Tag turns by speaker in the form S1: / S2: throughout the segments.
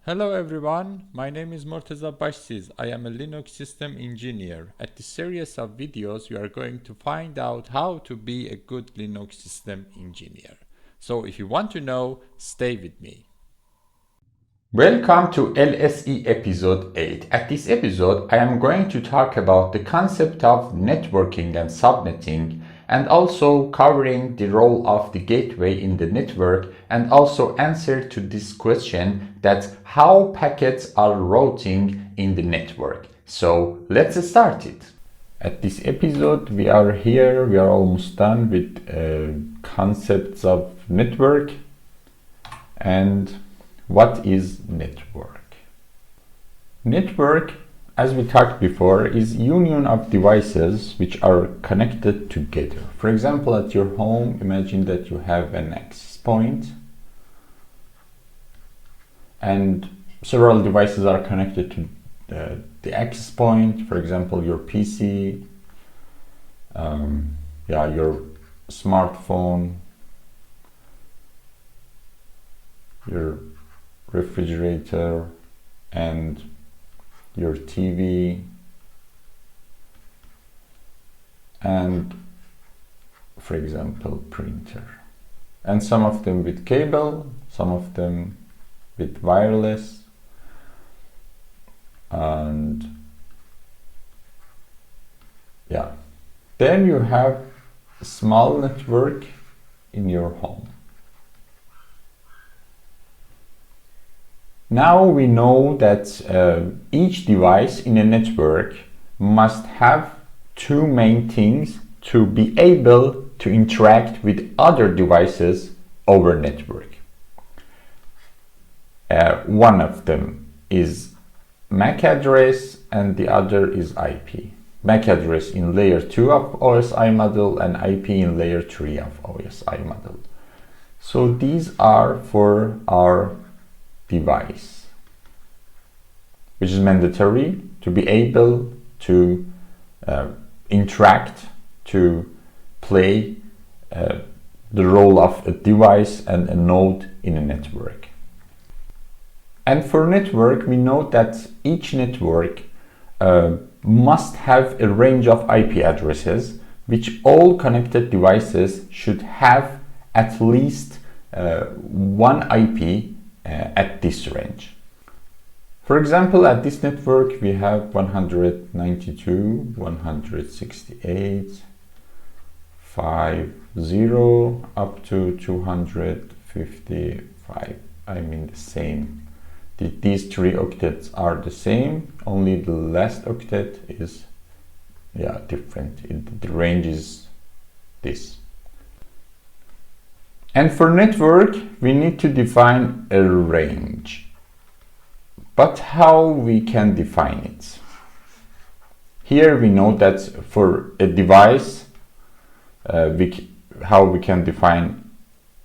S1: Hello everyone, my name is Morteza Bashsiz. I am a Linux system engineer. At this series of videos, we are going to find out how to be a good Linux system engineer. So if you want to know, stay with me. Welcome to LSE episode 8. At this episode, I am going to talk about the concept of networking and subnetting, and also covering the role of the gateway in the network, and also answer to this question that how packets are routing in the network. So let's start it. At this episode, we are almost done with concepts of network and what is network? Network, as we talked before, is union of devices which are connected together. For example, at your home, imagine that you have an access point and several devices are connected to the access point. For example, your PC, your smartphone, your refrigerator, and your TV, and for example printer, and some of them with cable, some of them with wireless, and then you have a small network in your home. Now we know that each device in a network must have two main things to be able to interact with other devices over network. One of them is MAC address and the other is IP. MAC address in layer 2 of OSI model and IP in layer 3 of OSI model. So these are for our device, which is mandatory to be able to interact, to play the role of a device and a node in a network. And for network, we know that each network must have a range of IP addresses, which all connected devices should have at least one IP at this range. For example, at this network we have 192, 168, 50 up to 255. I mean the same. These three octets are the same, only the last octet is different. The range is this. And for network, we need to define a range. But how we can define it? Here we know that for a device, how we can define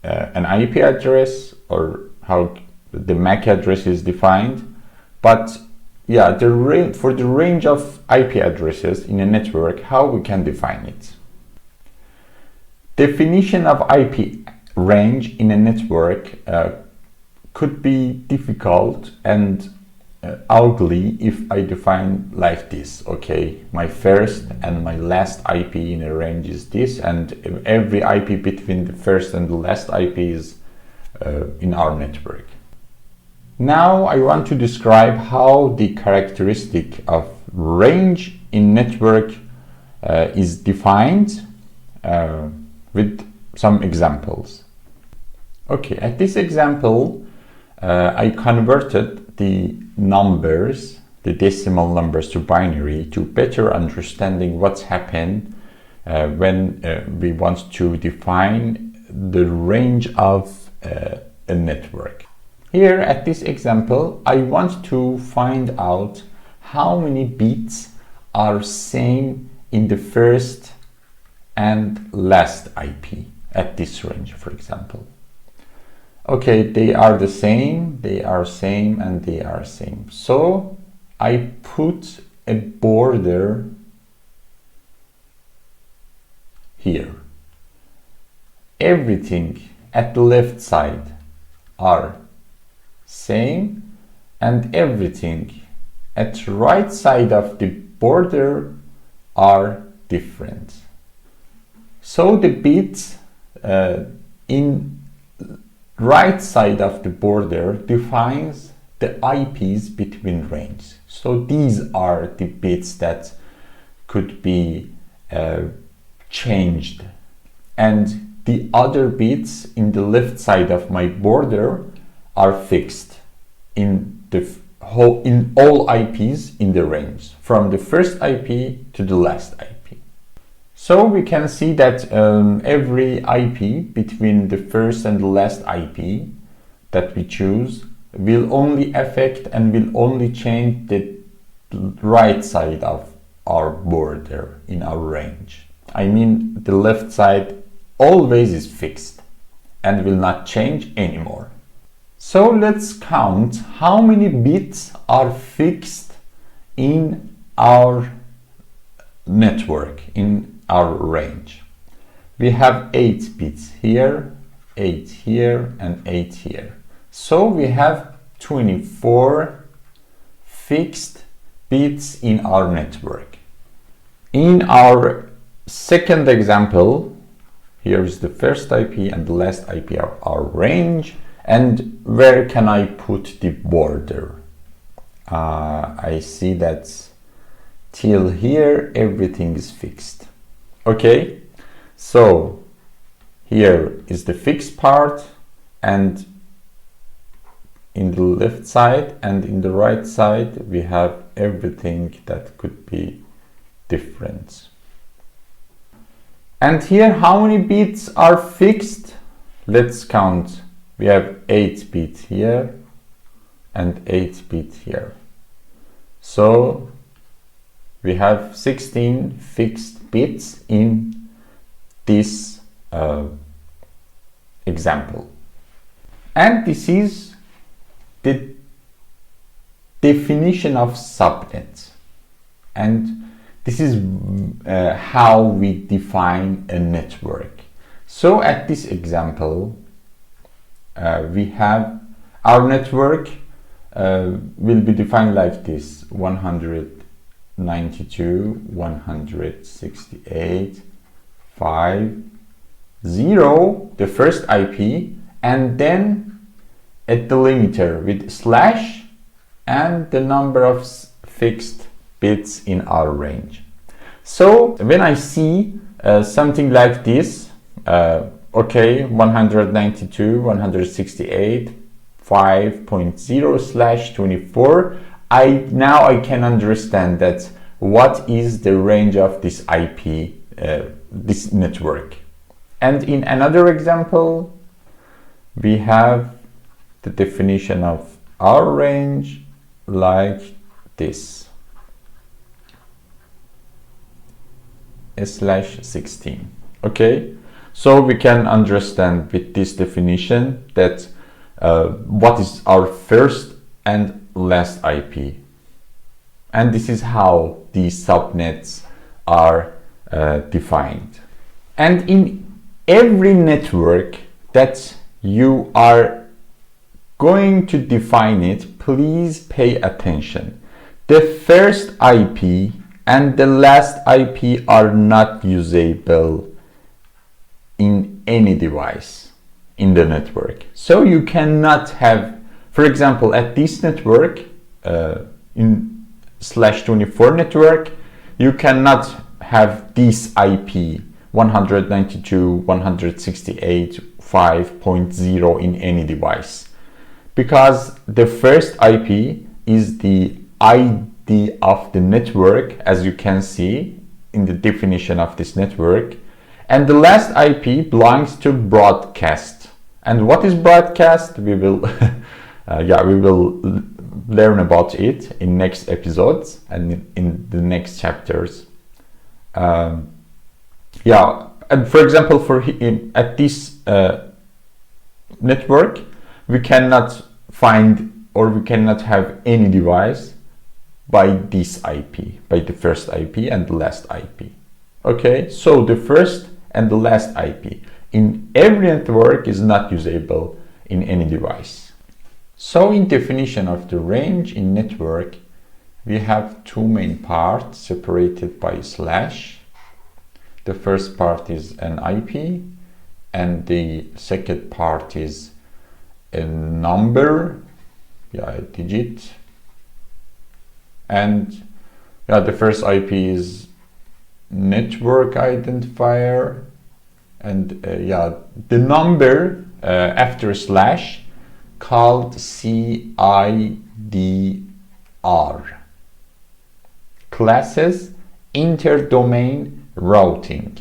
S1: an IP address, or how the MAC address is defined. But for the range of IP addresses in a network, how we can define it? Definition of IP range in a network could be difficult and ugly if I define like this. Okay, my first and my last IP in a range is this, and every IP between the first and the last IP is in our network. Now I want to describe how the characteristic of range in network is defined with some examples. Okay, at this example, I converted the numbers, the decimal numbers, to binary to better understanding what's happened when we want to define the range of a network. Here at this example, I want to find out how many bits are same in the first and last IP at this range, for example. Okay, they are the same, they are same, and they are same. So I put a border here. Everything at the left side are same, and everything at the right side of the border are different. So the bits in right side of the border defines the IPs between range. So these are the bits that could be changed, and the other bits in the left side of my border are fixed in all IPs in the range, from the first IP to the last IP. So we can see that every IP between the first and the last IP that we choose will only affect and will only change the right side of our border in our range. I mean, the left side always is fixed and will not change anymore. So let's count how many bits are fixed in our network, in our range. We have 8 bits here, 8 here, and 8 here. So we have 24 fixed bits in our network. In our second example, here is the first IP and the last IP of our range. And where can I put the border? I see that till here everything is fixed. Okay, so here is the fixed part, and in the left side and in the right side we have everything that could be different. And here, how many bits are fixed? Let's count. We have 8 bits here and 8 bits here. So we have 16 fixed bits in this example. And this is the definition of subnet. And this is how we define a network. So at this example, we have our network will be defined like this: 192, 168, 5, 0, the first IP, and then a delimiter with slash and the number of fixed bits in our range. So when I see something like this, okay, 192, 168, 5.0/24, now I can understand that what is the range of this IP, this network. And in another example, we have the definition of our range like this: /16. Okay, so we can understand with this definition that what is our first and last IP, and this is how these subnets are defined. And in every network that you are going to define it, please pay attention. The first IP and the last IP are not usable in any device in the network. So you cannot have, for example, at this network, in /24 network, you cannot have this IP 192.168.5.0 in any device, because the first IP is the ID of the network, as you can see in the definition of this network, and the last IP belongs to broadcast. And what is broadcast? We will we will learn about it in next episodes and in the next chapters. And for example, at this network, we cannot find or we cannot have any device by this IP, by the first IP and the last IP. Okay, so the first and the last IP in every network is not usable in any device. So in definition of the range in network, we have two main parts separated by slash. The first part is an IP and the second part is a number, a digit. And the first IP is network identifier, and the number after slash called CIDR, classes interdomain routing.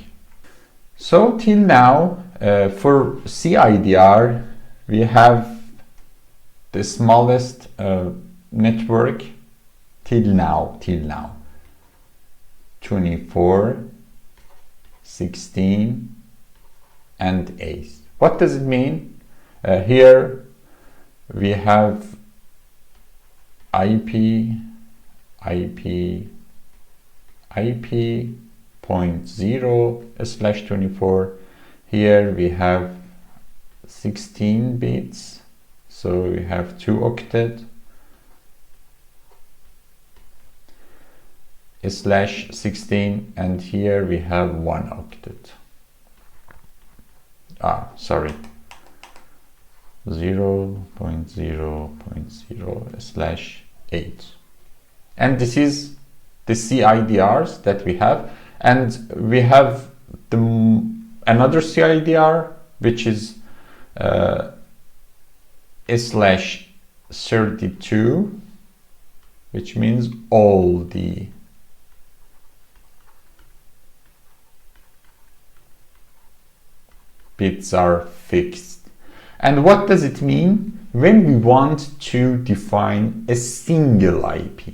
S1: So till now for CIDR we have the smallest network till now 24, 16 and 8. What does it mean? Here we have IP 0.0/24. Here we have 16 bits, so we have 2 octet /16, and here we have 1 octet. 0.0.0/8. And this is the CIDRs that we have, and we have another CIDR which is /32, which means all the bits are fixed. And what does it mean when we want to define a single IP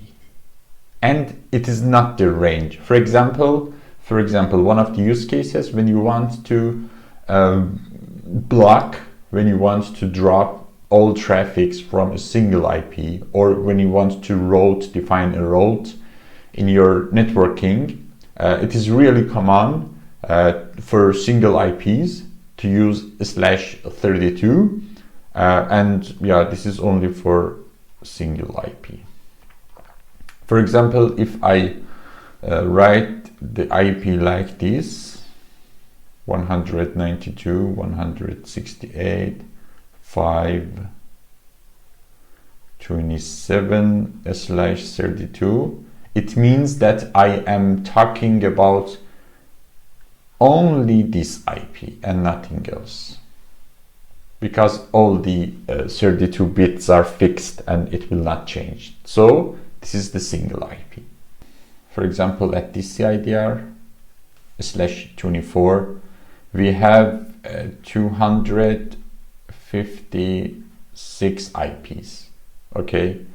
S1: and it is not the range? For example, one of the use cases, when you want to block, when you want to drop all traffics from a single IP, or when you want to define a route in your networking, it is really common for single IPs to use /32, and this is only for single IP. For example, if I write the IP like this, 192.168.5.27/32, it means that I am talking about only this IP and nothing else, because all the 32 bits are fixed and it will not change. So this is the single IP. For example, at this CIDR /24 we have 256 IPs. Okay,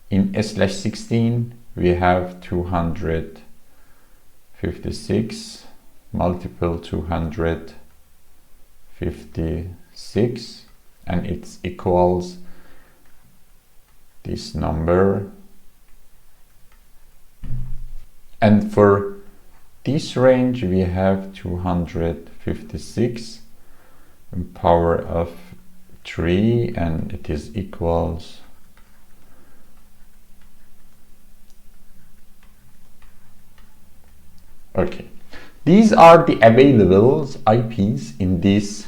S1: in /16 we have 256 multiple 256, and it equals this number. And for this range we have 256 power of 3, and it is equals These are the available IPs in this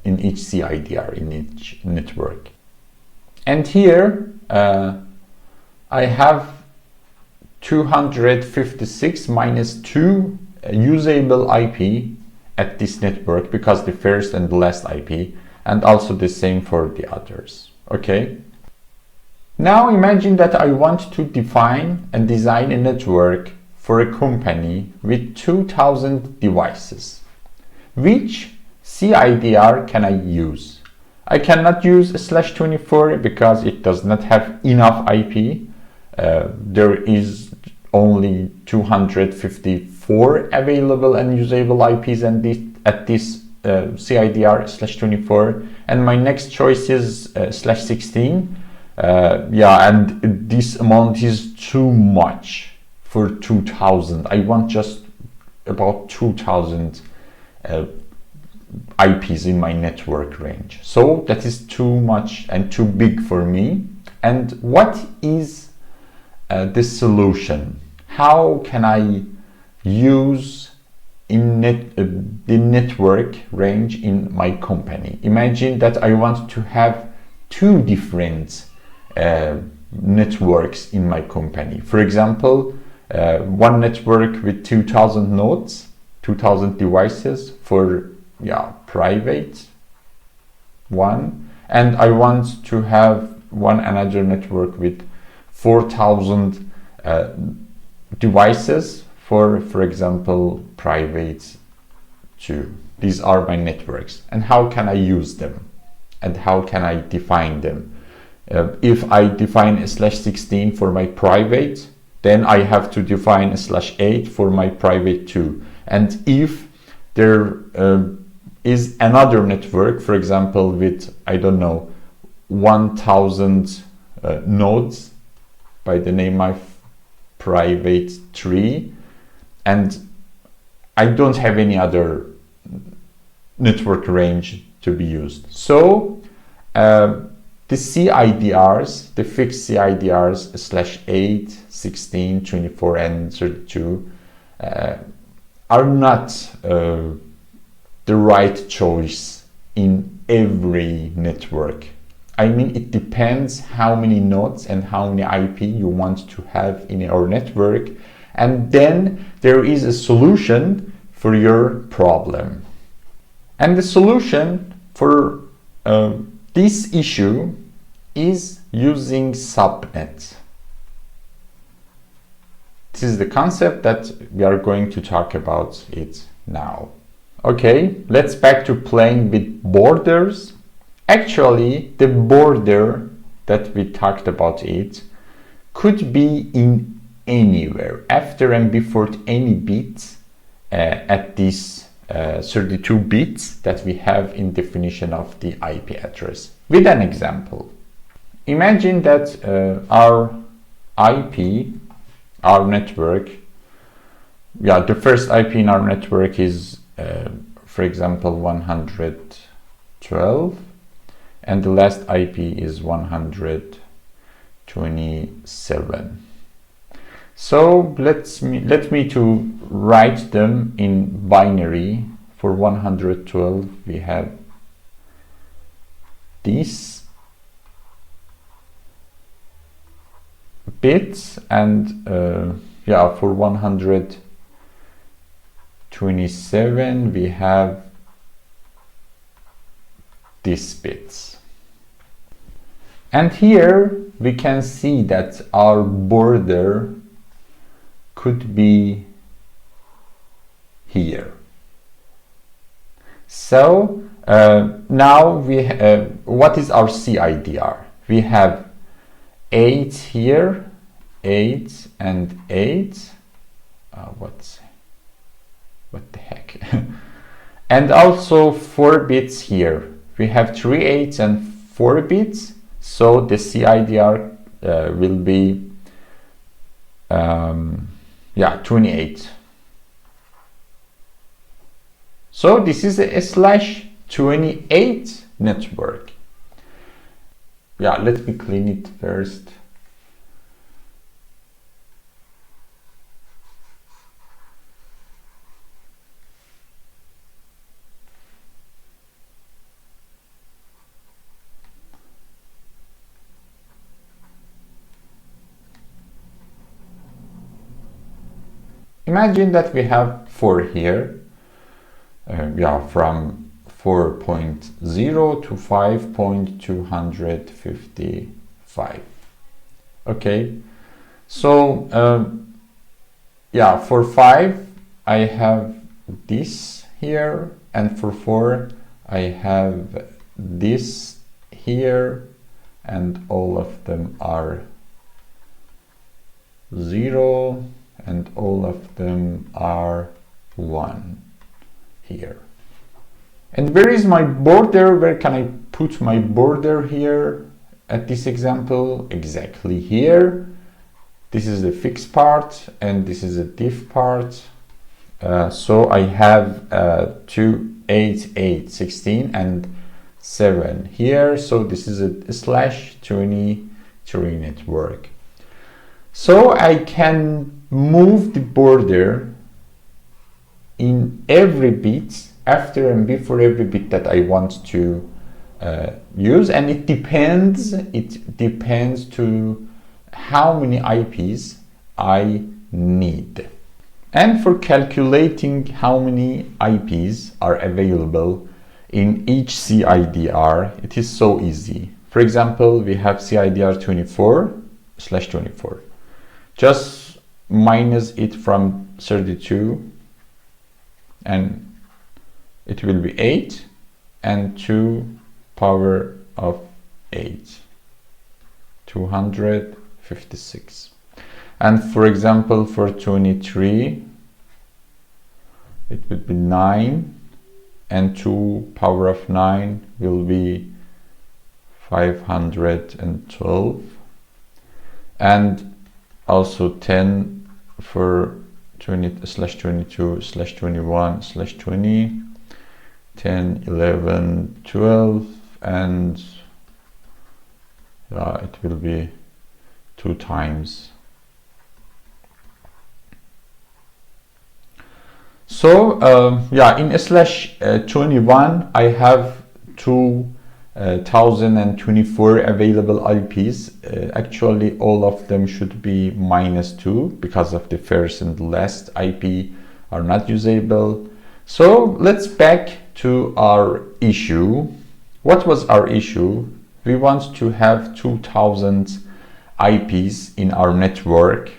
S1: in each CIDR, in each network. And here I have 256 minus 2 usable IP at this network, because the first and the last IP, and also the same for the others. Okay. Now imagine that I want to define and design a network for a company with 2000 devices. Which CIDR can I use? I cannot use /24 because it does not have enough IP. There is only 254 available and usable IPs at this CIDR /24, and my next choice is /16. And this amount is too much for 2000. I want just about 2000 IPs in my network range. So that is too much and too big for me. And what is the solution? How can I use the network range in my company? Imagine that I want to have two different networks in my company. For example, one network with 2000 nodes, 2000 devices for private one, and I want to have another network with 4000 devices for example private 2. These are my networks, and how can I use them and how can I define them? If I define a /16 for my private, then I have to define a /8 for my private 2. And if there is another network, for example, with, I don't know, 1000 nodes by the name of private 3, and I don't have any other network range to be used. So the CIDRs, the fixed CIDRs /8, 16, 24, and 32 are not the right choice in every network. I mean, it depends how many nodes and how many IP you want to have in your network, and then there is a solution for your problem. And the solution for this issue is using subnet. This is the concept that we are going to talk about it now. Okay, let's back to playing with borders. Actually, the border that we talked about it could be in anywhere, after and before any bit at this 32 bits that we have in definition of the IP address. With an example, imagine that our IP, our network, the first IP in our network is for example 112, and the last IP is 127. So let me to write them in binary. For 112 we have these bits, and for 127 we have these bits. And here we can see that our border could be here. So now what is our CIDR? We have 8 here, 8 and 8. What the heck? And also 4 bits here. We have 3 8s and 4 bits. So the CIDR will be 28. So this is a /28 network. Let me clean it first. Imagine that we have 4 here, from 4.0 to 5.255. Okay, so for 5 I have this here, and for 4 I have this here, and all of them are 0, and all of them are 1 here. And where is my border? Where can I put my border here at this example? Exactly here. This is the fixed part and this is a diff part. So I have 2 8, 8, 16, and 7 here. So this is a slash 23 network. So I can move the border in every bit, after and before every bit that I want to use, and it depends to how many IPs I need. And for calculating how many IPs are available in each CIDR, it is so easy. For example, we have CIDR 24/24. Just minus it from 32 and it will be 8 and 2 power of 8, 256. And for example, for 23, it would be 9 and 2 power of 9 will be 512. And also 10 for 20/22/21/20, 10, 11, 12, and it will be 2 times. So in /21 I have 2024 available IPs. Actually all of them should be -2 because of the first and last IP are not usable. So let's back to our issue. What was our issue? We want to have 2000 IPs in our network.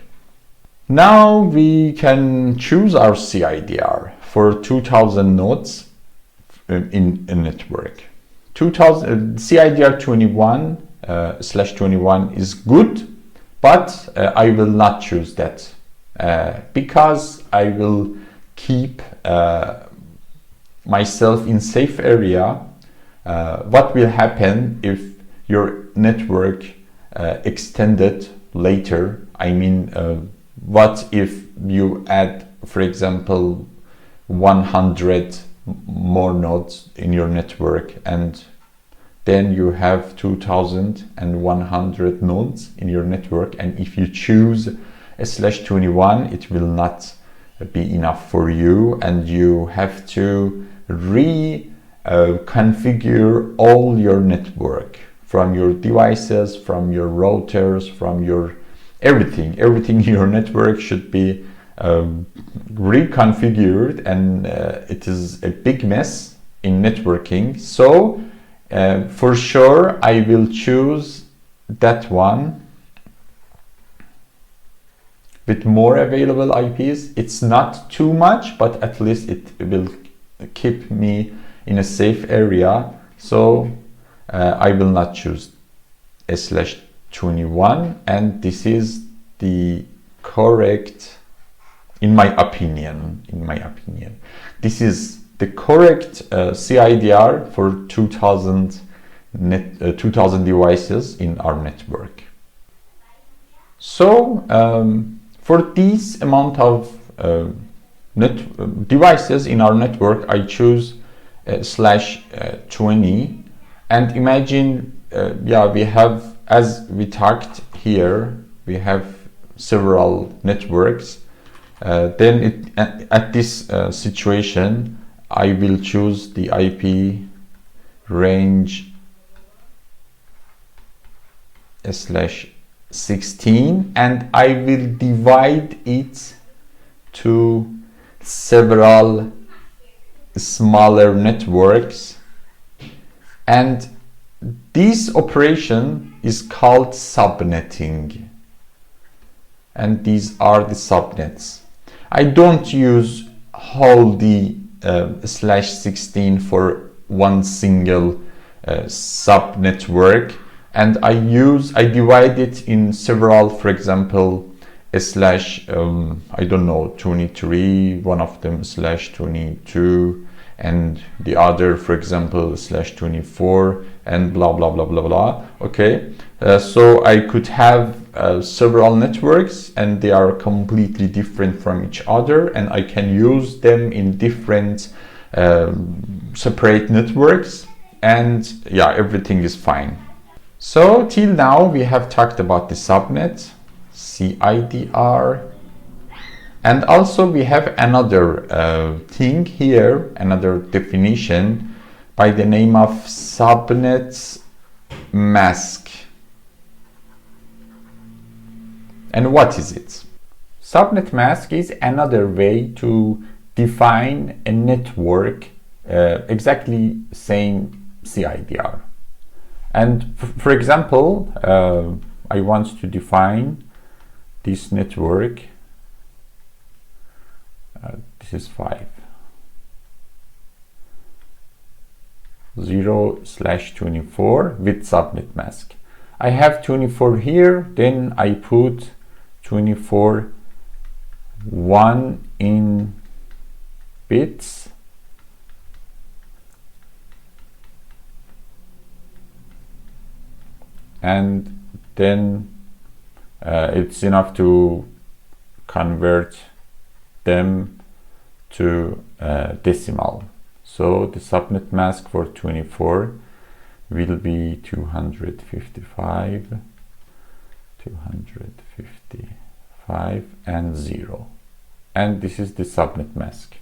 S1: Now we can choose our CIDR for 2000 nodes in a network. CIDR 21/21 is good, but I will not choose that because I will keep myself in safe area. What will happen if your network extended later? I mean, what if you add, for example, 100 more nodes in your network, and then you have 2100 nodes in your network, and if you choose /21, it will not be enough for you, and you have to reconfigure all your network, from your devices, from your routers, from your everything in your network should be reconfigured, and it is a big mess in networking. So for sure I will choose that one with more available IPs. It's not too much, but at least it will keep me in a safe area. So I will not choose /21, and this is the correct, in my opinion, this is the correct CIDR for 2000 devices in our network. So for this amount of devices in our network, I choose /20, and imagine we have, as we talked here, we have several networks. Then at this situation, I will choose the IP range /16, and I will divide it to several smaller networks, and this operation is called subnetting, and these are the subnets. I don't use whole the /16 for one single subnetwork, and I divide it in several, for example, I don't know, 23, one of them /22, and the other, for example, /24, and blah blah blah blah blah. Okay, so I could have several networks, and they are completely different from each other, and I can use them in different separate networks, and yeah, everything is fine. So till now we have talked about the subnet, CIDR, and also we have another thing here, another definition by the name of subnetmask. And what is it? Subnetmask is another way to define a network, exactly same CIDR. And for example, I want to define this network. This is 5. 0/24 with subnet mask. I have 24 here, then I put 24 1 in bits, and then it's enough to convert them to decimal. So the subnet mask for 24 will be 255, 255 and 0. And this is the subnet mask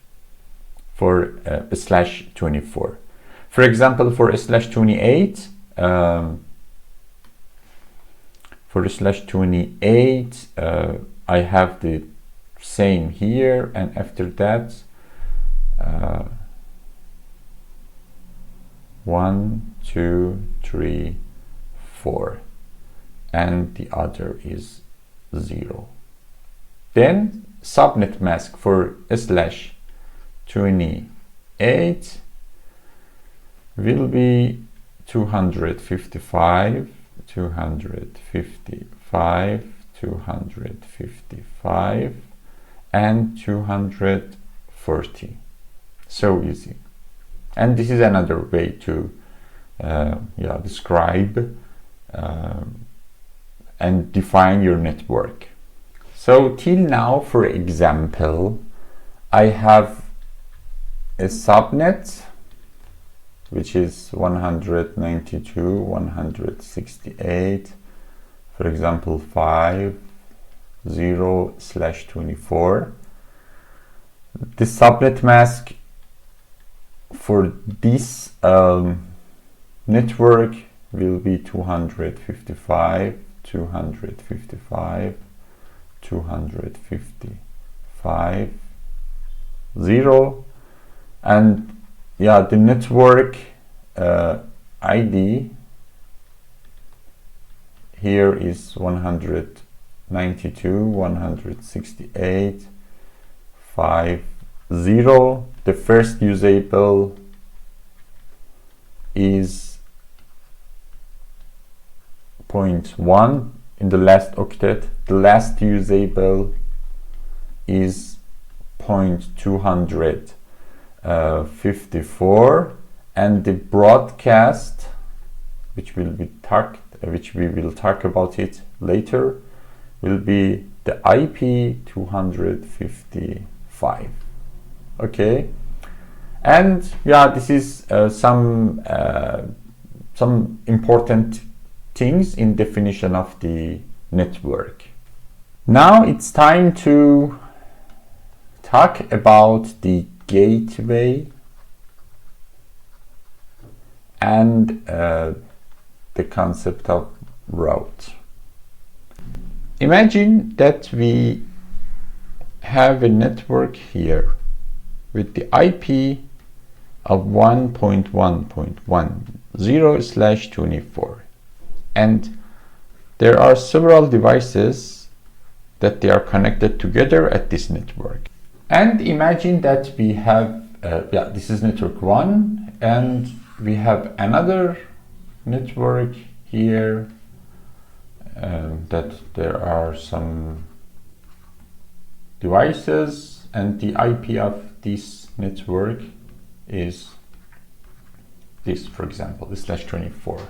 S1: for /24. For example, for /28, for /28, I have the same here, and after that 1, 2, 3, 4, and the other is 0. Then subnet mask for /28 will be 255, 255, 255 and 240. So easy. And this is another way to describe and define your network. So till now, for example, I have a subnet which is 192, 168, for example 5, 0/24. The subnet mask for this network will be 255, 255, 255, 0, and yeah, the network ID here is 192, 168, 5, 0. The first usable is 0.1 in the last octet. The last usable is 0.254, and the broadcast, which we will talk about it later, will be the IP 255. Okay, and yeah, this is some important things in definition of the network. Now it's time to talk about the gateway and the concept of route. Imagine that we have a network here with the IP of 1.1.10/24, and there are several devices that they are connected together at this network. And imagine that we have this is network 1, and we have another network here, that there are some devices, and the IP of this network is this, for example, this /24.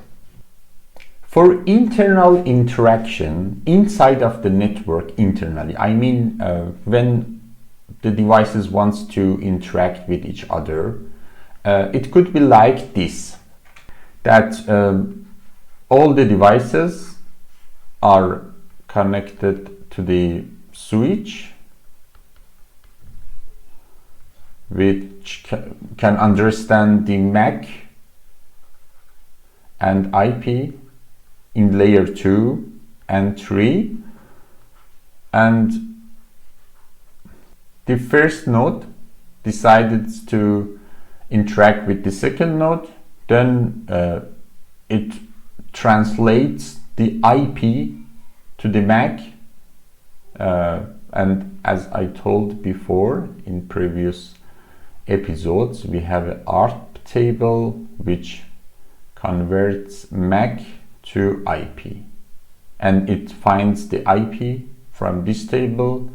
S1: For internal interaction inside of the network internally, I mean when the devices wants to interact with each other, it could be like this, that all the devices are connected to the switch, which can understand the MAC and IP in layer 2 and 3, and the first node decided to interact with the second node, then it translates the IP to the MAC, and as I told before in previous episodes, we have an ARP table which converts MAC to IP, and it finds the IP from this table,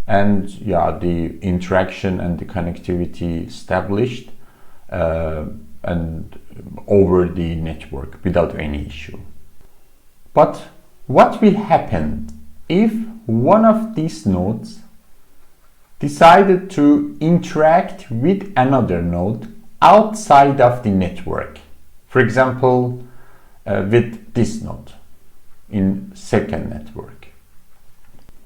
S1: and the interaction and the connectivity established and over the network without any issue. But what will happen if one of these nodes decided to interact with another node outside of the network? For example, with this node in second network.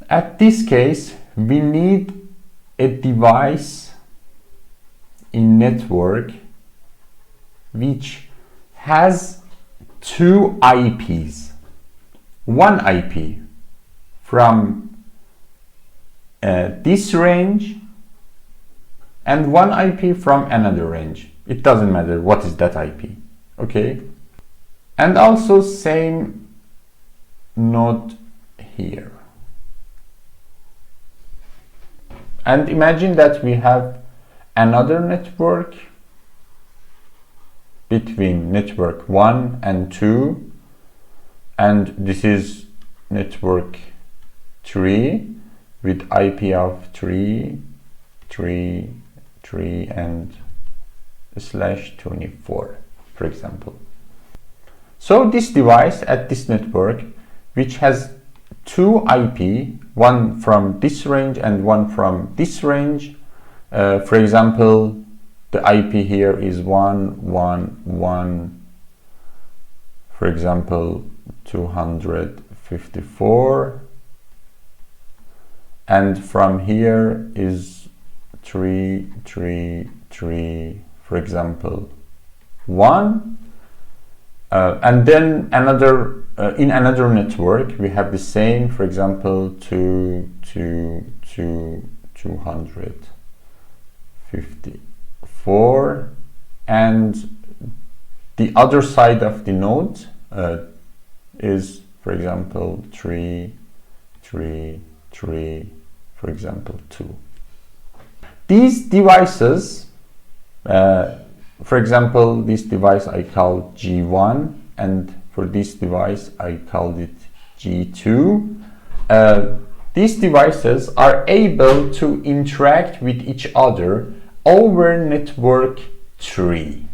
S1: At this case, we need a device in network which has two IPs. One IP from this range and one IP from another range. It doesn't matter what is that IP, okay? And also same node here. And imagine that we have another network between network 1 and 2, and this is network 3 with IP of 3, 3, 3 and /24, for example. So this device at this network, which has two IP, one from this range and one from this range, for example, the IP here is 111, for example 254, and from here is 333, for example 1, and then another in another network we have the same, for example 254, and the other side of the node is, for example 333, for example 2. These devices, for example, this device I call G1, and for this device I called it G2. These devices are able to interact with each other over network 3.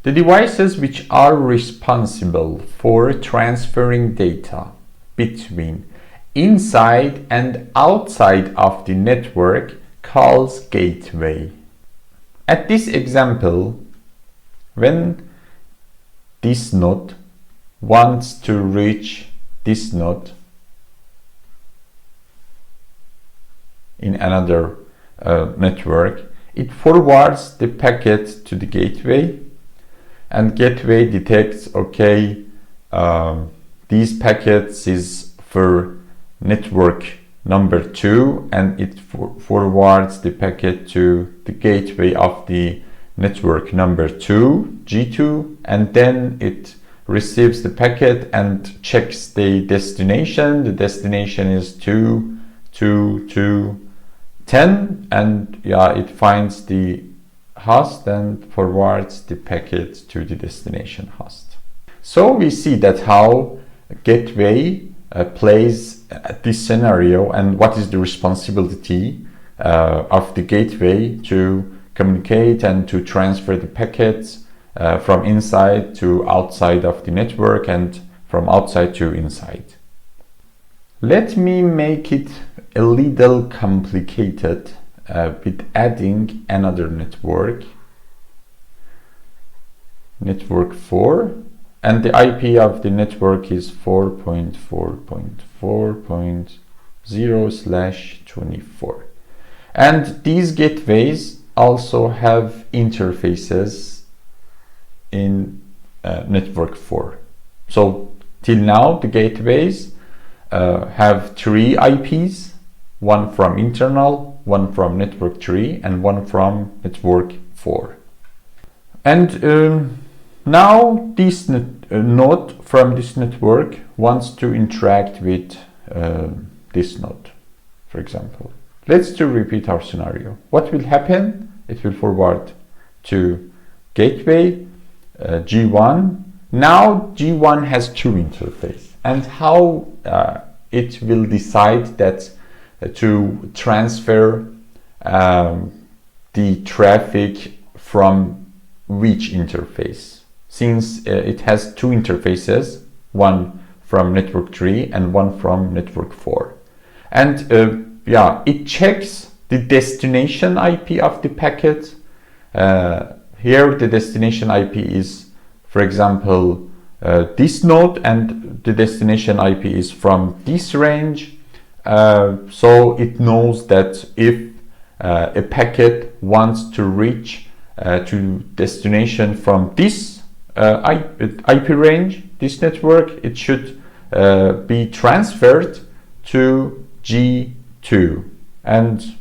S1: The devices which are responsible for transferring data between inside and outside of the network calls gateway. At this example, when this node wants to reach this node in another network, it forwards the packet to the gateway, and gateway detects, okay, these packets is for network number 2, and it forwards the packet to the gateway of the network number 2, G2, and then it receives the packet and checks the destination. The destination is 2, 2, 2, 10, and it finds the host and forwards the packet to the destination host. So we see that how gateway plays this scenario, and what is the responsibility of the gateway to communicate and to transfer the packets from inside to outside of the network and from outside to inside. Let me make it a little complicated with adding another network 4, and the IP of the network is 4.4.4.0/24. And these gateways also have interfaces in network 4. So till now the gateways have 3 IPs, one from internal, one from network 3, and one from network 4. And now this node from this network wants to interact with this node, for example. Let's repeat our scenario. What will happen? It will forward to gateway G1. Now G1 has 2 interfaces, and how it will decide that to transfer the traffic from which interface, since it has 2 interfaces, one from network 3 and one from network 4. And it checks the destination IP of the packet. Here the destination IP is, for example, this node, and the destination IP is from this range. So it knows that if a packet wants to reach to destination from this IP range, this network, it should be transferred to G2, and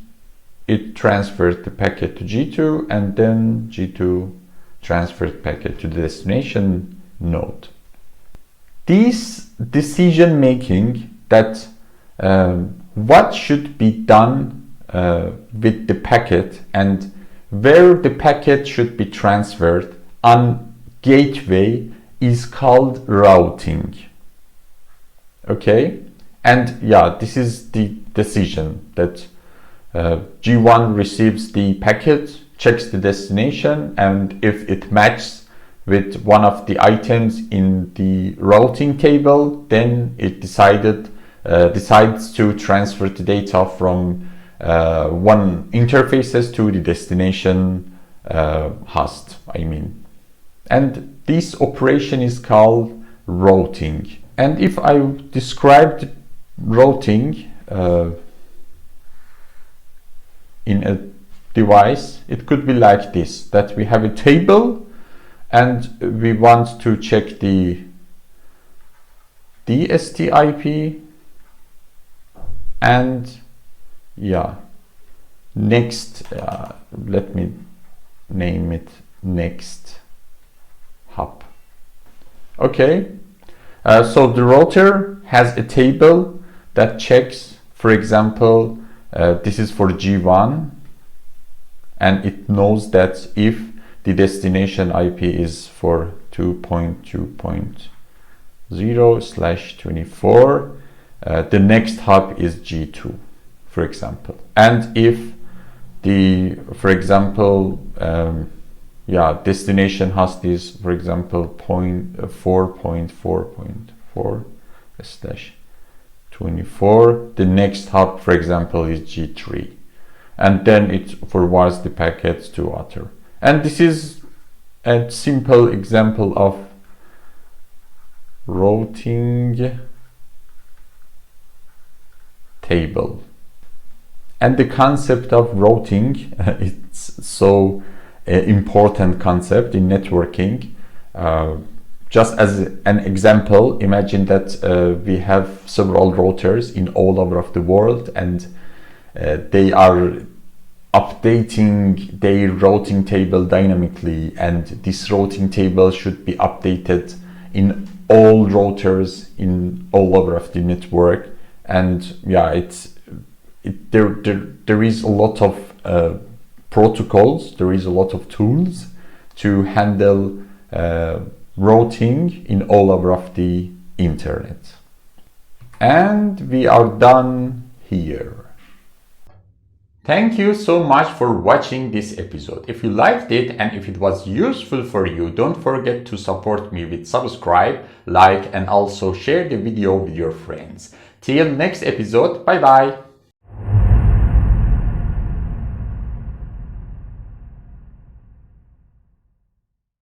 S1: it transferred the packet to G2, and then G2 transferred packet to the destination node. This decision making, that what should be done with the packet and where the packet should be transferred on gateway, is called routing. Okay, and this is the decision that G1 receives the packet, checks the destination, and if it matches with one of the items in the routing table, then it decides to transfer the data from one interfaces to the destination host, and this operation is called routing. And if I described routing in a device, it could be like this, that we have a table and we want to check the DST IP and next, let me name it next hop. Okay, so the router has a table that checks, for example, this is for G1, and it knows that if the destination IP is for 2.2.0/24, the next hop is G2, for example. And if the, for example, destination host is, for example, 4.4.4/24, the next hop, for example, is G3, and then it forwards the packets to other. And this is a simple example of routing table. And the concept of routing, it's so important concept in networking. Just as an example, imagine that we have several routers in all over of the world, and they are updating their routing table dynamically, and this routing table should be updated in all routers in all over of the network. And there is a lot of protocols, there is a lot of tools to handle routing in all over of the internet. And we are done here. Thank you so much for watching this episode. If you liked it and if it was useful for you, don't forget to support me with subscribe, like, and also share the video with your friends. Till next episode, bye bye.